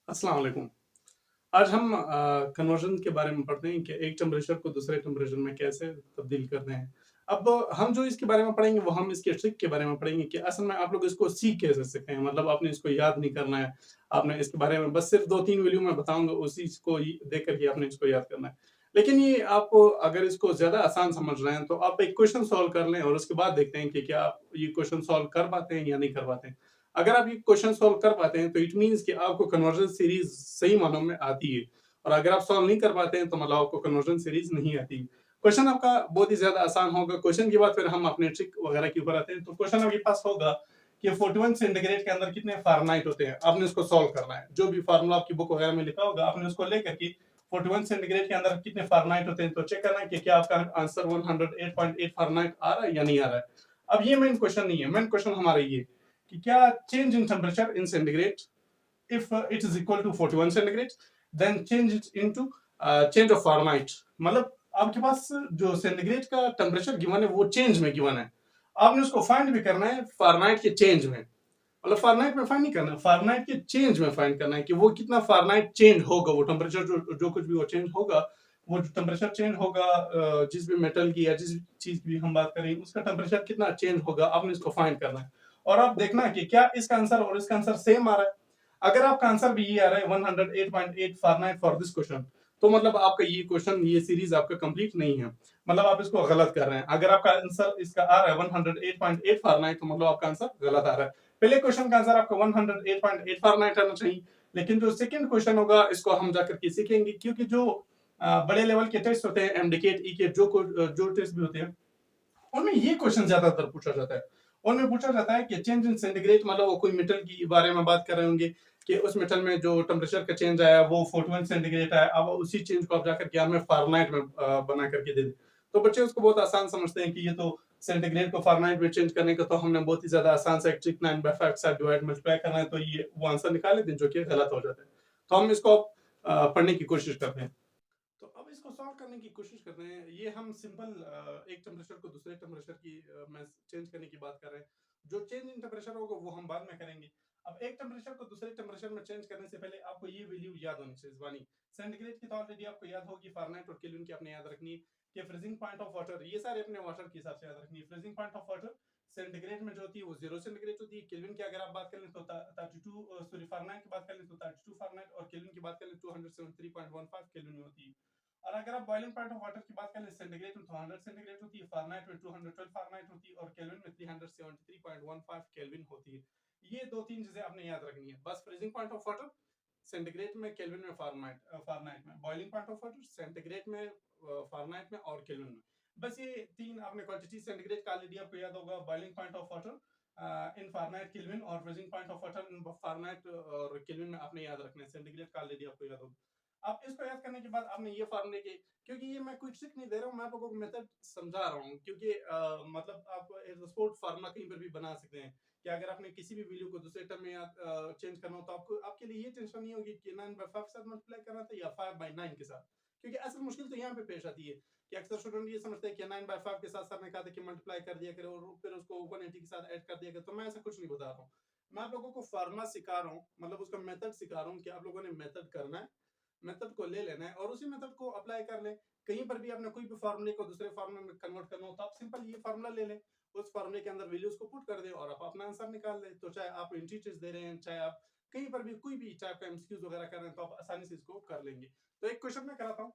अस्सलाम वालेकुम। आज हम कन्वर्जन के बारे में पढ़ते हैं कि एक टेम्परेचर को दूसरे टेम्परेचर में कैसे तब्दील करते हैं। अब हम जो इसके बारे में पढ़ेंगे वो हम इसके ट्रिक के बारे में पढ़ेंगे कि असल में आप लोग इसको सीख कैसे सकते हैं। मतलब आपने इसको याद नहीं करना है, आपने इसके बारे में बस सिर्फ 2-3 वैल्यू मैं बताऊँगा उसी को ही देख कर के आपने इसको याद करना है। लेकिन ये आप अगर इसको ज़्यादा आसान समझ रहे हैं तो आप एक क्वेश्चन सॉल्व कर लें और उसके बाद देखते हैं कि क्या आप ये क्वेश्चन सॉल्व कर पाते हैं या नहीं कर पाते हैं। अगर आप ये क्वेश्चन सॉल्व कर पाते हैं तो इट मीन्स कि आपको कन्वर्जन सीरीज़ सही मानों में आती है। और अगर आप सॉल्व नहीं कर पाते हैं तो मतलब आपको कन्वर्जन सीरीज नहीं आती। क्वेश्चन आपका बहुत ही ज्यादा आसान होगा। क्वेश्चन के बाद फिर हम अपने ट्रिक वगैरह के ऊपर आते हैं। तो क्वेश्चन आपके पास होगा कि 41 सेंटीग्रेड के अंदर कितने फारेनहाइट होते हैं। आपने उसको सॉल्व करना है। जो भी फार्मूला आपकी बुक वगैरह में लिखा होगा आपने उसको लेकर के 41 सेंटीग्रेड के अंदर कितने फारेनहाइट होते हैं तो चेक करना है कि क्या आपका आंसर 108.8 फारेनहाइट आ रहा है या नहीं आ रहा है। अब ये मेन क्वेश्चन नहीं है। मेन क्वेश्चन हमारा ये कि क्या change in temperature in centigrade if it is equal to 41 centigrade then change it into change of Fahrenheit। मतलब आपके पास जो सेंटीग्रेड का टेम्परेचर गिवन है वो चेंज में गिवन है। आपने उसको फाइंड भी करना है फारेनहाइट के चेंज में। मतलब फारेनहाइट में फाइंड नहीं करना, फारेनहाइट के चेंज में फाइंड करना है कि वो कितना फारेनहाइट चेंज होगा। वो टेम्परेचर जो कुछ भी वो चेंज होगा, वो जो टेम्परेचर चेंज होगा जिस भी मेटल की या जिस चीज की भी हम बात करें उसका टेम्परेचर कितना चेंज होगा, आपने इसको फाइंड करना है। और आप देखना है कि क्या इसका आंसर और इसका आंसर सेम आ रहा है। अगर आपका आंसर भी ये आ रहा है 108.8 फारेनहाइट फॉर दिस क्वेश्चन, तो मतलब आपका ये क्वेश्चन ये सीरीज आपका कंप्लीट नहीं है। मतलब आप इसको गलत कर रहे हैं। अगर आपका आंसर इसका आ रहा है 108.8 फारेनहाइट तो मतलब आपका आंसर गलत आ रहा है। पहले क्वेश्चन का आंसर आपका 108.8 फारेनहाइट आना चाहिए। लेकिन जो सेकंड क्वेश्चन होगा इसको हम जाकर के सीखेंगे, क्योंकि जो बड़े लेवल के टेस्ट होते हैं एमडीकेट ई के जो टेस्ट भी होते हैं उनमें ये क्वेश्चन ज्यादातर पूछा जाता है। उनमें पूछा जाता है कि चेंज इन सेंटीग्रेड, मतलब वो कोई मेटल की बारे में बात कर रहे होंगे कि उस मेटल में जो टेम्परेचर का चेंज आया वो 41 सेंटीग्रेड आया। अब उसी चेंज को आप जाकर के हमें फारेनहाइट में बना करके दे दे, तो बच्चे उसको बहुत आसान समझते हैं कि ये तो सेंटीग्रेड को फारेनहाइट में चेंज करने का तो हमने बहुत ही ज्यादा आसान सा ट्रिक 9/5 के साथ डिवाइड मल्टीप्लाई करना है, तो ये वो आंसर निकाल लेते हैं जो कि गलत हो जाता है। तो हम इसको पढ़ने की कोशिश करते हैं। तो अब इसको सॉल्व करने की कोशिश करते हैं। ये हम सिंपल एक टेम्परेचर को दूसरे टेम्परेचर की में चेंज करने की बात कर रहे हैं। जो चेंज इन टेम्परेचर होगा वो हम बाद में करेंगे। अब एक टेम्परेचर को दूसरे टेम्परेचर में चेंज करने से पहले आपको ये वैल्यू याद होनी चाहिए ज़बानी। सेंटीग्रेड की तो ऑलरेडी आपको याद होगी, फारेनहाइट और केल्विन की आपने याद रखनी है। कि फ्रीजिंग पॉइंट ऑफ वाटर, ये सारे अपने वाटर के हिसाब से याद रखनी है। Freezing point of water centigrade में जो होती है वो 0 सेंटीग्रेड होती है। केल्विन की अगर आप बात करें तो 32 सॉरी फारेनहाइट की बात करें तो 32 फारेनहाइट, और केल्विन की बात करें 273.15 केल्विन में होती है। और अगर आप बॉइलिंग पॉइंट ऑफ वाटर की बात करें सेंटीग्रेड में तो 100 सेंटीग्रेड होती है, फारेनहाइट में 212 फारेनहाइट होती है, और केल्विन में 373.15 केल्विन होती है। ये दो तीन चीजें आपने याद रखनी है बस। Freezing point of water centigrade में, केल्विन में, फारेनहाइट में। Boiling point of water centigrade में, फारेनहाइट में और केल्विन में। बस ये तीन आपने क्वांटिटी, सेंटीग्रेड का ऑलरेडी आपको याद होगा, boiling point of water in Fahrenheit Kelvin, और freezing point of water in Fahrenheit और केल्विन में आपने याद रखना है। सेंटीग्रेड का ऑलरेडी आपको याद होगा। अब इसको याद करने के बाद आपने ये फार्मूले के, क्योंकि ये मैं कोई ट्रिक नहीं दे रहा हूँ, मैं आप लोगों को मेथड समझा रहा हूँ, क्योंकि मतलब आप एज अ स्पोर्ट फार्मूला कहीं पर भी बना सकते हैं कि अगर आपने किसी भी वैल्यू को दूसरे टर्म में चेंज करना हो तो आपको, आपके लिए ये टेंशन नहीं होगी कि 9/5 के साथ मल्टीप्लाई करना था या 5/9 के साथ। क्योंकि असल मुश्किल तो यहाँ पे पेश आती है कि अक्सर स्टूडेंट ये समझते हैं कि 9/5 के साथ सर ने कहा था कि मल्टीप्लाई कर दिया करें और फिर उसको 180 के साथ ऐड कर दिया करें। तो मैं ऐसा कुछ नहीं बता रहा हूँ, मैं आप लोगों को फार्मूला सिखा रहा हूँ, मतलब उसका मेथड सिखा रहा हूँ कि आप लोगों ने मेथड करना है, मेथड को ले लेना है और उसी मेथड को अप्लाई कर लें। कहीं पर भी आपने कोई भी फार्मूले को दूसरे फार्मूले में कन्वर्ट करना हो तो आप सिंपल ये फार्मूला ले लें, उस फार्मूले के अंदर वैल्यूज को पुट कर दें और आप अपना आंसर निकाल लें। तो चाहे आप इंटीजर्स दे रहे हैं, चाहे आप कहीं पर भी कोई भी, चाहे आप एमसीक्यूज वगैरह कर रहे हैं, तो आप आसानी से इसको कर लेंगे। तो एक क्वेश्चन मैं कराता हूँ।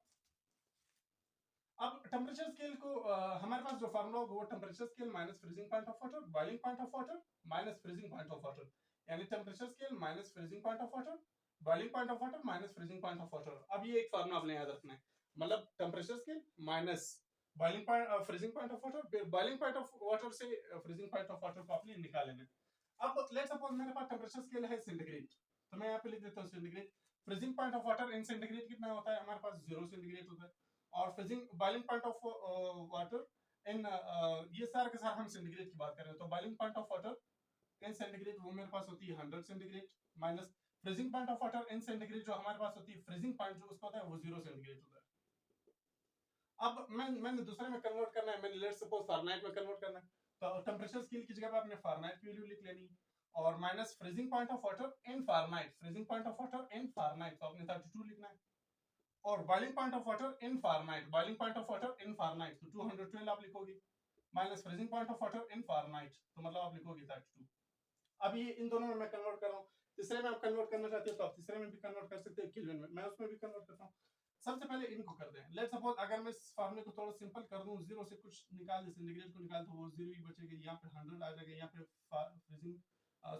अब टेम्परेचर स्केल को हमारे पास जो फार्मूला होगा वो temperature scale minus freezing point of water, boiling point of water minus freezing point of water, यानी temperature scale minus freezing point of water, boiling point of water minus freezing point of water. अब ये एक formula आपने याद रखना है, मतलब temperature scale minus boiling point freezing point of water, फिर बॉइलिंग पॉइंट ऑफ वाटर से फ्रीजिंग पॉइंट ऑफ वाटर को आपने निकाल लेना है। अब लेट्स सपोज मेरे पास टेम्परेचर स्केल है सेंटीग्रेड, तो मैं यहाँ पे लिख देता हूँ centigrade. Freezing point of water in centigrade कितना होता है हमारे पास, 0 सेंटीग्रेड होता है। और freezing boiling point of water इन, ये सारे के सारे हम सेंटीग्रेड की बात कर रहे हैं, तो boiling point of water in centigrade वो मेरे पास होती है 100 centigrade, minus freezing point of water in centigrade जो हमारे पास होती है, फ्रीजिंग पॉइंट जो उसका होता है वो 0 सेंटीग्रेड होता है। अब मैंने दूसरे में कन्वर्ट करना है, मैंने लेट्स सपोज फारेनहाइट में कन्वर्ट करना है, तो टेम्परेचर स्केल की जगह पे आपने फारेनहाइट की वैल्यू लिख लेनी है। और minus freezing point of water in Fahrenheit, freezing point of water in Fahrenheit तो आपने 32 लिखना है, और boiling point of water in Fahrenheit, boiling point of water in Fahrenheit तो 212 आप लिखोगे, minus freezing point of water in Fahrenheit तो मतलब आप लिखोगे 32। अब ये इन दोनों में मैं कन्वर्ट कर रहा हूँ, तीसरे में आप कन्वर्ट करना चाहते हो तो आप तीसरे में भी कन्वर्ट कर सकते हैं केल्विन में, मैं उसमें भी कन्वर्ट करता हूँ। सबसे पहले इनको कर दें, लेट्स सपोज अगर मैं इस फार्मूले को थोड़ा सिंपल कर दूं, जीरो से कुछ निकाल दे, सेंटीग्रेड को निकाल तो वो जीरो ही बचेगा, यहाँ पे 100 आ जाएगा, यहाँ पे फ्रीजिंग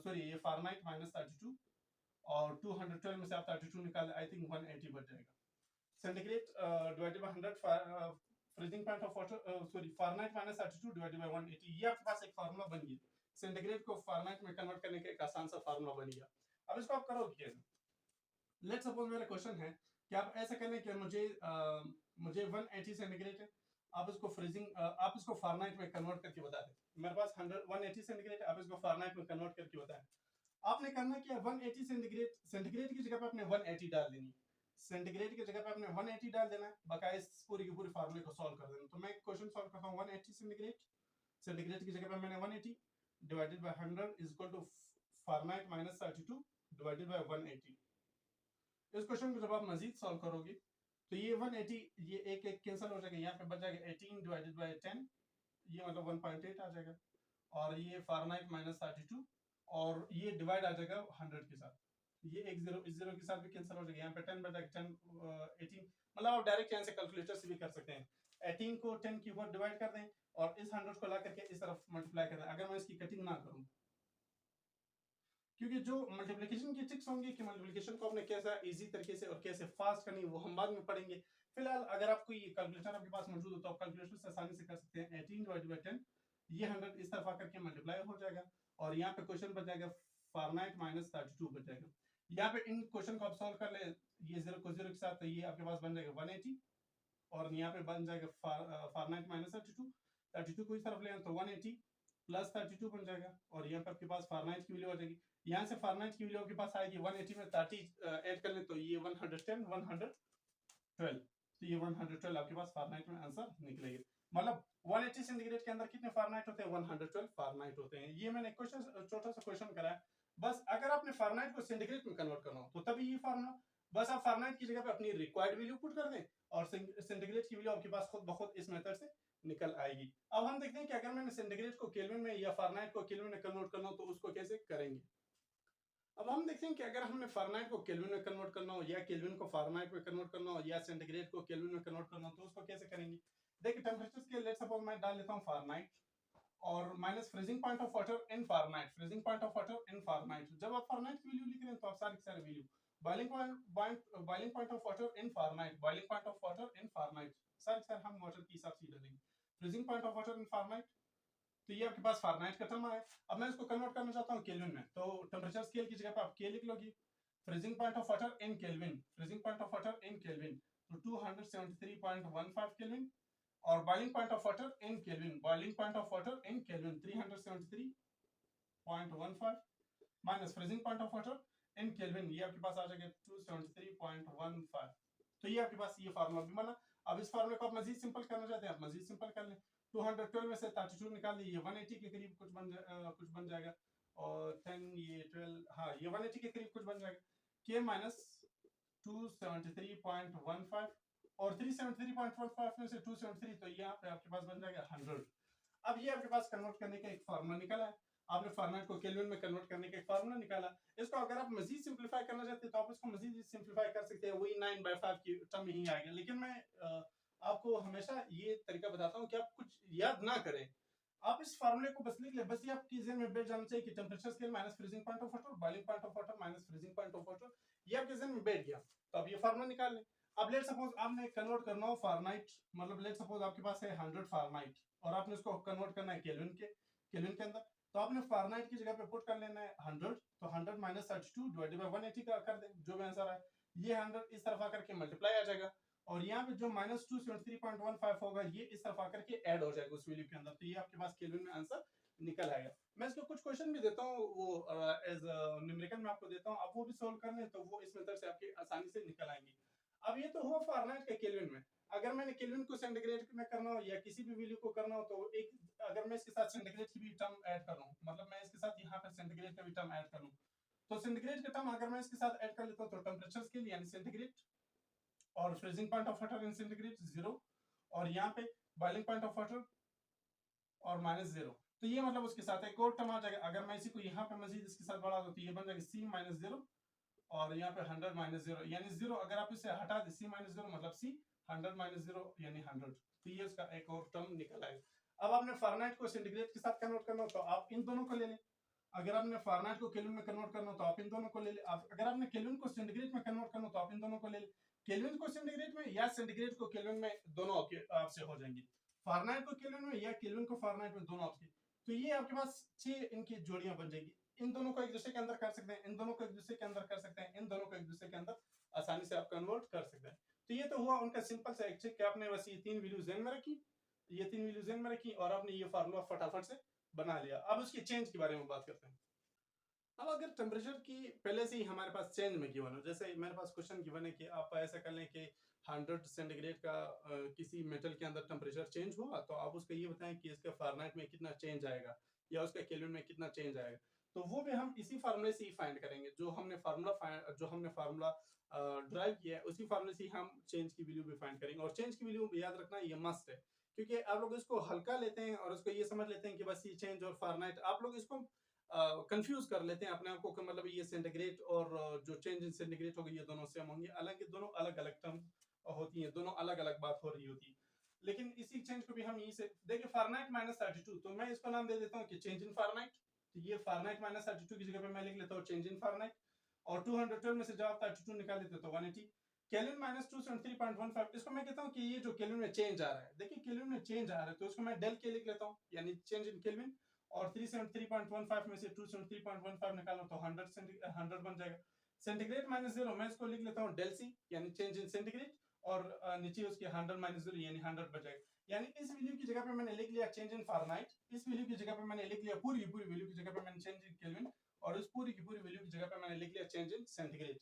सॉरी ये फारेनहाइट माइनस 32 और 212 में से आप 32 निकाल, आई थिंक 180 बच जाएगा। Centigrade divided by 100, freezing point of water sorry Fahrenheit minus 32 divided by 180, ये आपके पास एक फार्मूला बन गया, सेंटीग्रेड को फारेनहाइट में कन्वर्ट करने का एक आसान सा फार्मूला बन गया। अब इसको आप करोगे कैसे? लेट्स सपोज मेरा क्वेश्चन है कि आप ऐसा कर लें कि मुझे 180 सेंटीग्रेड है, आप इसको फ्रीजिंग आप इसको फारेनहाइट में कन्वर्ट करके बता दें, मेरे पास 180 सेंटीग्रेड, आप इसको फारेनहाइट में कन्वर्ट करके बताएं। आपने करना क्या, 180 सेंटीग्रेड, सेंटीग्रेड की जगह पे आपने 180 डाल देनी, सेंटीग्रेड की जगह पे आपने 180 डाल देना है, बकाया इस पूरी की पूरी फार्मूले को सॉल्व कर देना। तो मैं क्वेश्चन सॉल्व करता हूँ, 180 सेंटीग्रेड, सेंटीग्रेड की जगह पे मैंने 180 divided by 100 is equal to Fahrenheit minus 32 divided by 180। इस क्वेश्चन को जब आप मजीद सॉल्व करोगे तो ये 180 ये एक एक कैंसिल हो जाएगा, यहाँ पे बच जाएगा 18 डिवाइडेड बाय 10, ये मतलब 1.8 आ जाएगा, और ये फारेनहाइट माइनस 32 और ये डिवाइड आ जाएगा 100 के साथ, ये एक जीरो इस जीरो के साथ भी कैंसिल हो जाएगा, यहाँ पे 10 बच जाएगा, 10 18 मतलब आप डायरेक्ट यहाँ से कैलकुलेटर से भी कर सकते हैं, 18 को 10 की ऊपर डिवाइड कर दें और इस 100 को ला करके इस तरफ मल्टीप्लाई कर दें। अगर मैं इसकी कटिंग ना करूं, क्योंकि जो मल्टीप्लिकेशन की ट्रिक्स होंगी कि मल्टीप्लिकेशन को आपने कैसा इजी तरीके से और कैसे फास्ट करनी वो हम बाद में पढ़ेंगे। फिलहाल अगर आपको ये कैलकुलेटर आपके पास मौजूद हो तो आप कैलकुलेटर से आसानी से कर सकते हैं, 18 डिवाइडेड बाय 10 ये 100 इस तरफ आकर के मल्टीप्लाई हो जाएगा और यहाँ पे क्वेश्चन बच जाएगा फारेनहाइट माइनस 32 बच जाएगा। यहाँ पे इन क्वेश्चन को आप सॉल्व कर ले, ये जीरो को जीरो के साथ, तो ये आपके पास बन जाएगा 180 और यहाँ पे बन जाएगा फारेनहाइट माइनस 32, 32 को इस तरफ ले तो 180 प्लस 32 बन जाएगा और यहाँ पे आपके पास फारेनहाइट की वैल्यू आ जाएगी, यहाँ से फारेनहाइट की वैल्यू आपके पास आएगी 180 में 30 ऐड कर ले तो ये 110 112 तो ये 112 आपके पास फारेनहाइट में आंसर निकलेगा। मतलब 180 सेंटीग्रेड के अंदर कितने फारेनहाइट होते हैं, 112 फारेनहाइट होते हैं। ये मैंने क्वेश्चन छोटा सा क्वेश्चन करा है, बस अगर आपने फारेनहाइट को सेंटीग्रेड में कन्वर्ट करना हो तो तभी ये फार्मूला, बस आप फारेनहाइट की जगह पे अपनी रिक्वायर्ड वैल्यू पुट कर दें और सेंटीग्रेड की वैल्यू आपके पास खुद ब खुद इस मेथड से निकल आएगी। अब हम देखते हैं कि अगर मैंने सेंटीग्रेड को केल्विन में या फारेनहाइट को केल्विन में कन्वर्ट करना हो तो उसको कैसे करेंगे। अब हम देखते हैं कि अगर हमने फारेनहाइट को केल्विन में कन्वर्ट करना हो या केल्विन को फारेनहाइट में कन्वर्ट करना हो या सेंटीग्रेड को केल्विन में कन्वर्ट करना हो तो उसको कैसे करेंगे। देखिए टेंपरेचर स्केल लेट्स सपोज मैं डाल लेता हूं फारेनहाइट और minus freezing point of water in Fahrenheit, freezing point of water in Fahrenheit. जब आप फारेनहाइट की वैल्यू लिख रहे हैं तो आप सारी की सारी value boiling point of water in Fahrenheit, boiling point of water in Fahrenheit सारी सारे हम वाटर के हिसाब से डालेंगे, freezing point of water in Fahrenheit तो ये आपके पास फारेनहाइट का टर्म आया। अब मैं इसको कन्वर्ट करना चाहता हूँ केल्विन में, तो टेंपरेचर स्केल की जगह पे आप के लिख लोगे, freezing point of water in kelvin, freezing point of water in kelvin तो 273.15 केल्विन और boiling point of water in kelvin, boiling point of water in kelvin 373.15 minus freezing point of water in kelvin ये आपके पास आ जाएगा 273.15। तो ये आपके पास ये formula भी बना। अब इस फार्मूले को आप मजीद सिंपल करना चाहते हैं, आप मजीद सिंपल कर लें, 212 में से 32 निकाल लीजिए, 180 के करीब कुछ बन जाएगा और 10 ये 12 हाँ ये 180 के करीब कुछ बन जाएगा, के माइनस 273.15 और 373.15 में से 273 तो यहाँ पे आपके पास बन जाएगा 100। अब ये आपके पास कन्वर्ट करने का एक फार्मूला निकला है, आपने फारेनहाइट को केल्विन में कन्वर्ट करने का एक फार्मूला निकाला। इसको अगर आप मजीद सिंपलीफाई करना चाहते हैं तो आप इसको मजीद सिंपलीफाई कर सकते हैं, वही 9/5 की टर्म ही आएगा। लेकिन मैं आपको हमेशा ये तरीका बताता हूँ कि आप कुछ याद ना करें, आप इस फार्मूले को बस लिख ले, बस ये आपकी ज़हन में बैठ जाना चाहिए कि temperature scale minus freezing point of water, boiling point of water minus freezing point of water, ये आपके ज़हन में बैठ गया तो आप ये फार्मूला निकाल लें। अब लेट सपोज आपने कन्वर्ट करना हो फारेनहाइट, मतलब लेट सपोज आपके पास है 100 फारेनहाइट और आपने इसको कन्वर्ट करना है केल्विन के अंदर, तो आपने फारेनहाइट की जगह पे पुट कर लेना है 100, तो 100 माइनस 32 डिवाइडेड बाय 180 का कर दें, जो भी आंसर आए ये 100 इस तरफ आकर के मल्टीप्लाई आ जाएगा और यहाँ पे जो माइनस 273.15 होगा ये इस तरफ आकर के ऐड हो जाएगा उस वैल्यू के अंदर, तो ये आपके पास केल्विन में आंसर निकल आएगा। मैं इसको कुछ क्वेश्चन भी देता हूँ वो एज न्यूमेरिकल में आपको देता हूँ, आप वो भी सोल्व कर लें तो वो इस मेथड से आपके आसानी से निकल आएंगे। अब ये तो हुआ फ़ारेनहाइट के केल्विन में। अगर मैंने केल्विन को सेंटीग्रेड में करना हो या किसी भी वैल्यू को करना हो, तो एक अगर मैं इसके साथ सेंटीग्रेड की भी टर्म ऐड कर लूं, मतलब मैं इसके साथ यहाँ पे सेंटीग्रेड का भी टर्म ऐड कर लूं, तो सेंटीग्रेड का टर्म अगर मैं इसके साथ ऐड कर लेता हूं, तो टेम्परेचर स्केल यानी सेंटीग्रेड और freezing point of water in centigrade 0, और यहाँ पे बॉइलिंग पॉइंट ऑफ वाटर और -0। तो ये मतलब उसके साथ एक और टर्म आ जाएगा। अगर मैं इसी को यहाँ पे मजीद इसके साथ बढ़ा दूं, तो ये बन जाएगा C-0, और यहाँ पे 100 -0 यानी 0। अगर आप इसे हटा दें, C-0 मतलब C, 100 -0 यानी 100। तो ये उसका एक और टर्म निकल आएगा। अब आपने फ़ारेनहाइट को सेंटीग्रेड के साथ कन्वर्ट करना हो, तो आप इन दोनों को ले लें। अगर आपने फ़ारेनहाइट को केल्विन में कन्वर्ट करना हो, तो आप इन दोनों को ले लें। अगर आपने केल्विन को सेंटीग्रेड में कन्वर्ट करना हो, तो आप इन दोनों को ले लें। केल्विन को सेंटीग्रेड में या सेंटीग्रेड को केल्विन में, दोनों आपसे हो जाएंगे। फ़ारेनहाइट को केल्विन में या केल्विन को फ़ारेनहाइट में, दोनों आपके। तो ये आपके पास 6 इनकी जोड़ियां बन जाएगी। इन दोनों को एक दूसरे के अंदर कर सकते हैं, इन दोनों को एक दूसरे के अंदर कर सकते हैं, इन दोनों को एक दूसरे के अंदर आसानी से आप कन्वर्ट कर सकते हैं। तो ये तो हुआ उनका सिंपल सा एक कि आपने बस ये 3 वैल्यू ज़हन में रखी, ये 3 वैल्यू ज़हन में रखी, और आपने ये फार्मूला फटाफट से बना लिया। अब उसकी चेंज के बारे में बात करते हैं। अब अगर टेम्परेचर की पहले से ही हमारे पास चेंज में गिवन हो, जैसे मेरे पास क्वेश्चन गिवन है कि आप ऐसा कर लें कि 100 सेंटीग्रेड का किसी मेटल के अंदर टेम्परेचर चेंज हुआ, तो आप उसको ये बताएं कि इसका फ़ारेनहाइट में कितना चेंज आएगा या उसका केल्विन में कितना चेंज आएगा। तो वो भी हम इसी फार्मूले से ही फाइंड करेंगे, जो हमने फार्मूला ड्राइव किया है, उसी फार्मूले से ही हम चेंज की वैल्यू भी फाइंड करेंगे। और चेंज की वैल्यू याद रखना ये मस्ट है, क्योंकि आप लोग इसको हल्का लेते हैं और उसको ये समझ लेते हैं कि बस ये चेंज और फ़ारेनहाइट, आप लोग इसको कंफ्यूज कर लेते हैं अपने आप को कि मतलब ये सेंटीग्रेड और जो चेंज इन सेंटीग्रेड होगी ये दोनों सेम होंगे, हालांकि दोनों अलग अलग टर्म होती हैं, दोनों अलग अलग बात हो रही होती है। लेकिन इसी चेंज को भी हम यहीं से देखिए, फ़ारेनहाइट -32, तो मैं इसको नाम दे देता हूँ कि चेंज इन फ़ारेनहाइट। तो ये फ़ारेनहाइट -32 की जगह पे मैं लिख लेता हूँ चेंज इन फ़ारेनहाइट, और 212 में से जब आप 32 निकाल लेते हो तो 180। केल्विन -273.15, इसको मैं कहता हूँ कि ये जो केल्विन में चेंज आ रहा है, देखिए केल्विन में चेंज आ रहा है, तो इसको मैं डेल के लिख लेता हूँ, यानी चेंज इन केल्विन, और 373.15 में से 273.15 निकालो तो 100 बन जाएगा। सेंटीग्रेड -0 मैं इसको लिख लेता हूँ डेल सी, यानी चेंज इन सेंटीग्रेड, और नीचे उसके 100 -0 यानी 100 बचेगा। यानी इस वैल्यू की जगह पे मैंने लिख लिया चेंज इन फ़ारेनहाइट, इस वैल्यू की जगह पे मैंने लिख लिया पूरी की पूरी वैल्यू की जगह पे मैंने चेंज इन केल्विन, और इस पूरी की पूरी वैल्यू की जगह पे मैंने लिख लिया चेंज इन सेंटीग्रेड।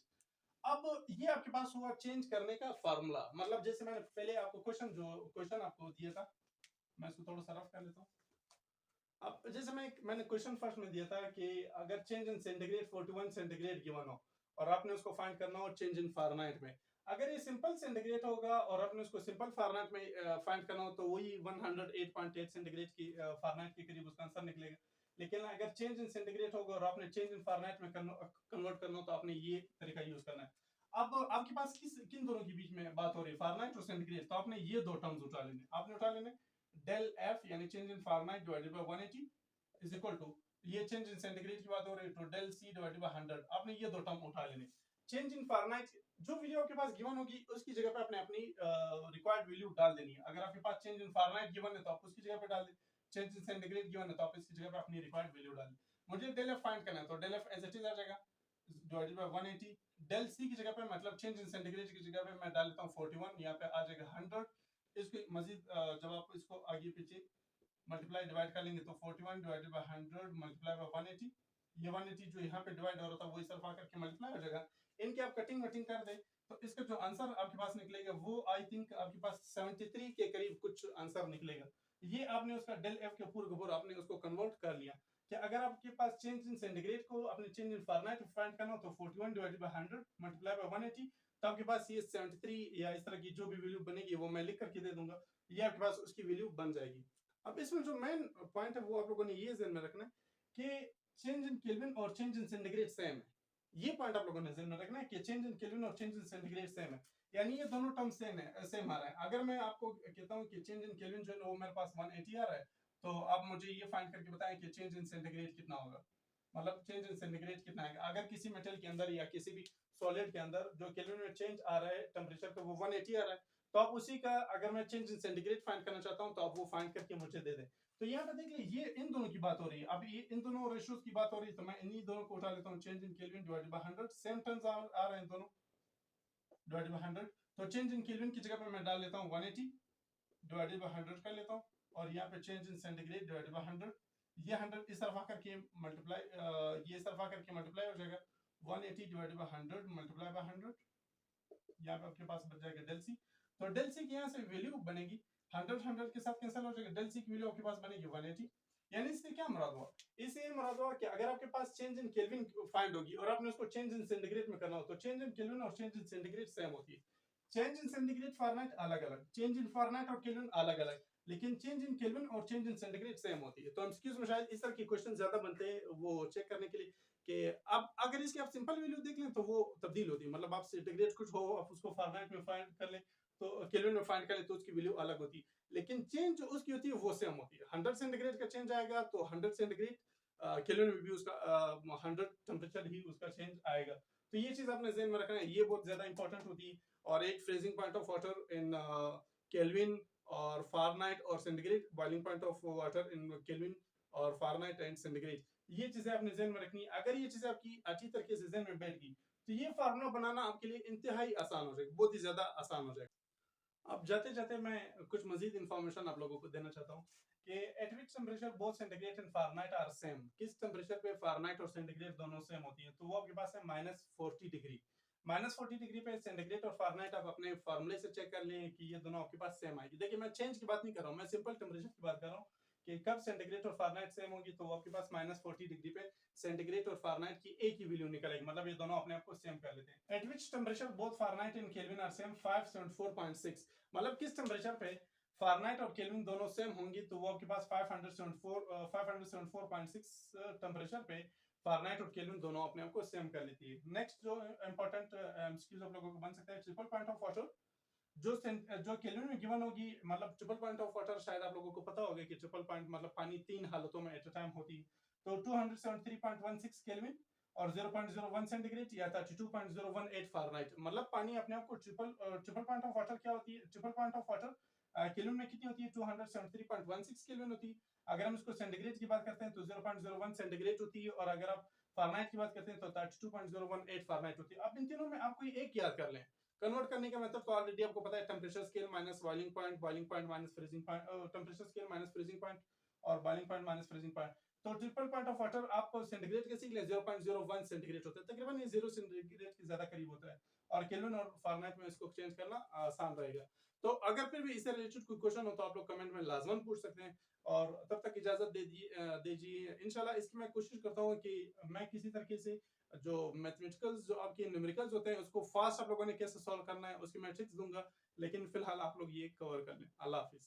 अब ये आपके पास हुआ चेंज करने का फार्मूला। मतलब जैसे मैंने पहले आपको क्वेश्चन आपको दिया था, मैं इसको थोड़ा सा रफ कर लेता हूँ। अब जैसे मैंने क्वेश्चन फर्स्ट में दिया था कि अगर change in centigrade 41 centigrade given हो, और आपने उसको फाइंड करना हो चेंज इन फ़ारेनहाइट में। अगर ये सिंपल सेंटीग्रेड होगा और आपने उसको सिंपल फ़ारेनहाइट में फाइंड करना हो, तो वही 108.8 सेंटीग्रेड की फ़ारेनहाइट के करीब उसका आंसर निकलेगा। लेकिन अगर चेंज इन सेंटीग्रेड होगा और आपने चेंज इन फ़ारेनहाइट में कन्वर्ट करना हो, तो आपने ये तरीका यूज करना है। अब आपके पास किन दोनों के बीच में बात हो रही है, फ़ारेनहाइट और सेंटीग्रेड, तो आपने ये दो टर्म्स उठा लेने। आपने उठा लेने डेल एफ यानी change in Fahrenheit divided by 180 is equal to, ये चेंज इन सेंटीग्रेड की बात हो रही है, तो डेल सी डिवाइडेड बाय 100। आपने ये दो टर्म उठा लेने। चेंज इन फ़ारेनहाइट जो वैल्यू आपके पास गिवन होगी, उसकी जगह पे आपने अपनी रिक्वायर्ड वैल्यू डाल देनी है। अगर आपके पास चेंज इन फ़ारेनहाइट गिवन है, तो आप उसकी जगह पे डाल दें। चेंज इन सेंटीग्रेड गिवन है, तो आप इसकी जगह पे अपनी रिक्वायर्ड वैल्यू डालें। मुझे डेल एफ फाइंड करना है, तो del F as it is आ जाएगा डिवाइडेड बाय 180। डेल सी की जगह पे, मतलब चेंज इन सेंटीग्रेड की जगह पे मैं डाल लेता हूँ 41, यहाँ पे आ जाएगा 100। इसको मजीद जब आप इसको आगे पीछे मल्टीप्लाई डिवाइड कर लेंगे, तो 41 डिवाइडेड बाय 100 मल्टीप्लाई बाय 180, ये 180 जो यहाँ पे डिवाइड हो रहा था वो इस तरफ आकर के मल्टीप्लाई हो जाएगा। इनके आप कटिंग वटिंग कर दें, तो इसका जो आंसर आपके पास निकलेगा वो आई थिंक आपके पास 73 के करीब कुछ आंसर निकलेगा। ये आपने उसका डेल एफ के पूरे कपूर आपने उसको कन्वर्ट कर लिया कि अगर आपके पास चेंज इन सेंटीग्रेड को अपने चेंज इन फ़ारेनहाइट फाइंड करना हो, तो 41 डिवाइडेड बाय 100 मल्टीप्लाई बाय 180, तो आपके पास ये 73 या इस तरह की जो भी वैल्यू बनेगी वो मैं लिख करके दे दूंगा, ये आपके पास उसकी वैल्यू बन जाएगी। अब इसमें जो मेन पॉइंट है वो आप लोगों ने ये ध्यान में रखना है कि चेंज इन केल्विन और चेंज इन सेंटीग्रेड सेम है। ये पॉइंट आप लोगों ने ध्यान में रखना है कि चेंज इन केल्विन और चेंज इन सेंटीग्रेड सेम है, यानी ये दोनों टर्म सेम आ रहा है। अगर मैं आपको कहता हूं कि चेंज इन केल्विन जो है वो मेरे पास 180 आ रहा है, तो आप मुझे ये फाइंड करके बताएं कि चेंज इन सेंटीग्रेड कितना होगा, मतलब चेंज इन सेंटीग्रेड कितना है। अगर किसी मेटल के अंदर या किसी भी सॉलिड के अंदर जो केल्विन में चेंज आ रहा है टेम्परेचर का, वो 180 आ रहा है, तो आप उसी का अगर मैं चेंज इन सेंटीग्रेड फाइंड करना चाहता हूं, तो आप वो फाइंड करके मुझे दे दें। तो यहाँ पे देखिए ये इन दोनों की बात हो रही है, अब ये इन दोनों रेशियोज की बात हो रही है, तो मैं इन्हीं दोनों को उठा लेता हूँ, change in Kelvin divided by 100, same terms आ रहे हैं दोनों डिवाइडेड बाय 100। तो चेंज इन केल्विन की जगह पे मैं डाल लेता हूँ 180 डिवाइडेड बाय 100 कर लेता हूँ, और यहाँ पे change in centigrade divided by 100, ये 100 इस तरफ आकर के मल्टीप्लाई, ये इस तरफ आकर के मल्टीप्लाई हो जाएगा, 180 डिवाइडेड बाय 100 मल्टीप्लाई बाय 100, यहाँ पे आपके पास बच जाएगा डेल सी। तो डेल सी की यहाँ से वैल्यू बनेगी 100 के साथ कैंसिल हो जाएगा, डेल सी की वैल्यू आपके पास बनेगी 180। यानी इससे क्या मुराद हुआ, इससे ये मुराद हुआ कि अगर आपके पास चेंज इन केल्विन फाइंड होगी और आपने उसको चेंज इन सेंटीग्रेड में करना हो, तो चेंज इन केल्विन और चेंज इन सेंटीग्रेड सेम होती है। चेंज इन सेंटीग्रेड फारेनहाइट अलग अलग, चेंज इन फारेनहाइट और केल्विन अलग अलग, लेकिन चेंज इन केल्विन और चेंज इन सेंटीग्रेड सेम होती है। तो एमसीक्यूज में शायद इस तरह के क्वेश्चन ज्यादा बनते हैं वो चेक करने के लिए कि अब अगर इसकी आप सिंपल वैल्यू देख लें तो वो तब्दील होती है, मतलब आप सेंटीग्रेड कुछ हो आप उसको फारेनहाइट में फाइंड कर लें, तो केल्विन में फाइंड करें तो उसकी वैल्यू अलग होती है, लेकिन चेंज जो उसकी होती है वो सेम होती है। 100 सेंटीग्रेड का चेंज आएगा तो 100 सेंटीग्रेड केल्विन में भी उसका 100 टेम्परेचर ही उसका चेंज आएगा। तो ये चीज आपने ज़हन में रखना है, ये बहुत ज्यादा इंपॉर्टेंट होती है। और एक freezing point of water in kelvin और फारेनहाइट और centigrade, boiling point of water in kelvin और फारेनहाइट एंड सेंटीग्रेड, ये चीजें आपने ज़हन में रखनी है। अगर ये चीजें आपकी अच्छी तरीके से ज़हन में बैठ गई तो ये फार्मूला बनाना आपके लिए इंतहाई आसान हो जाएगा, बहुत ही ज्यादा आसान हो जाएगा। अब जाते जाते मैं कुछ मजीद इंफॉर्मेशन आप लोगों को देना चाहता हूँ कि at which temperature both centigrade and Fahrenheit are same, किस टेम्परेचर पे फारेनहाइट और सेंटीग्रेड दोनों सेम होती है, तो वो आपके पास है -40 डिग्री। -40 डिग्री पे सेंटीग्रेड और फारेनहाइट आप अपने फार्मूले से चेक कर लें कि ये दोनों आपके पास सेम आएगी। देखिए मैं चेंज की बात नहीं कर रहा हूँ, मैं सिंपल टेम्परेचर की बात कर रहा हूँ कि कब सेंटीग्रेड और फारेनहाइट सेम होगी, तो वो आपके पास -40 डिग्री पे सेंटीग्रेड और फारेनहाइट की एक ही वैल्यू निकलेगी, मतलब ये दोनों अपने आप को सेम कर लेते हैं। At which temperature both Fahrenheit and Kelvin are same 574.6, मतलब किस टेम्परेचर पे फारेनहाइट और केल्विन दोनों सेम होंगी, तो वो आपके पास 574.6 टेम्परेचर पे फारेनहाइट और केल्विन दोनों अपने आप को सेम कर लेती है। नेक्स्ट जो इंपॉर्टेंट एमसीक्यूज आप लोगों को बन सकता है, ट्रिपल पॉइंट ऑफ वाटर जो केल्विन में गिवन होगी, मतलब ट्रिपल पॉइंट ऑफ वाटर शायद आप लोगों को पता होगा कि ट्रिपल पॉइंट मतलब पानी तीन हालतों में एट अ टाइम होती है। तो 273.16 केल्विन और 0.01 सेंटीग्रेड या 32.018 फारेनहाइट, मतलब पानी अपने आप को ट्रिपल पॉइंट ऑफ वाटर क्या होती है, triple point of water kelvin में कितनी होती है, 273.16 केल्विन होती है। अगर हम इसको सेंटीग्रेड की बात करते हैं तो 0.01 सेंटीग्रेड होती है, और अगर आप फारेनहाइट की बात करते हैं तो 32.018 फारेनहाइट होती है। अब इन तीनों में आप कोई एक याद कर लें, कन्वर्ट करने का मेथड तो ऑलरेडी आपको पता है, temperature scale minus boiling point minus freezing point, temperature scale minus freezing point और boiling point minus freezing point. तो ट्रिपल पॉइंट ऑफ वाटर आपको सेंटीग्रेड के सीख ले 0.01 सेंटीग्रेड होता है, तकरीबन ये 0 सेंटीग्रेड के ज्यादा करीब होता है, और केल्विन और फारेनहाइट में इसको चेंज करना आसान रहेगा। तो अगर फिर भी इससे रिलेटेड कोई क्वेश्चन हो तो आप लोग कमेंट में लाजमन पूछ सकते हैं, और तब तक इजाजत दीजिए। इंशाल्लाह इसकी मैं कोशिश करता हूँ कि मैं किसी तरीके से जो मैथमेटिकल्स जो आपके न्यूमेरिकल्स होते हैं उसको फास्ट आप लोगों ने कैसे सॉल्व करना है उसकी मैं ट्रिक्स दूंगा, लेकिन फिलहाल आप लोग ये कवर कर लें। अल्लाह हाफिज।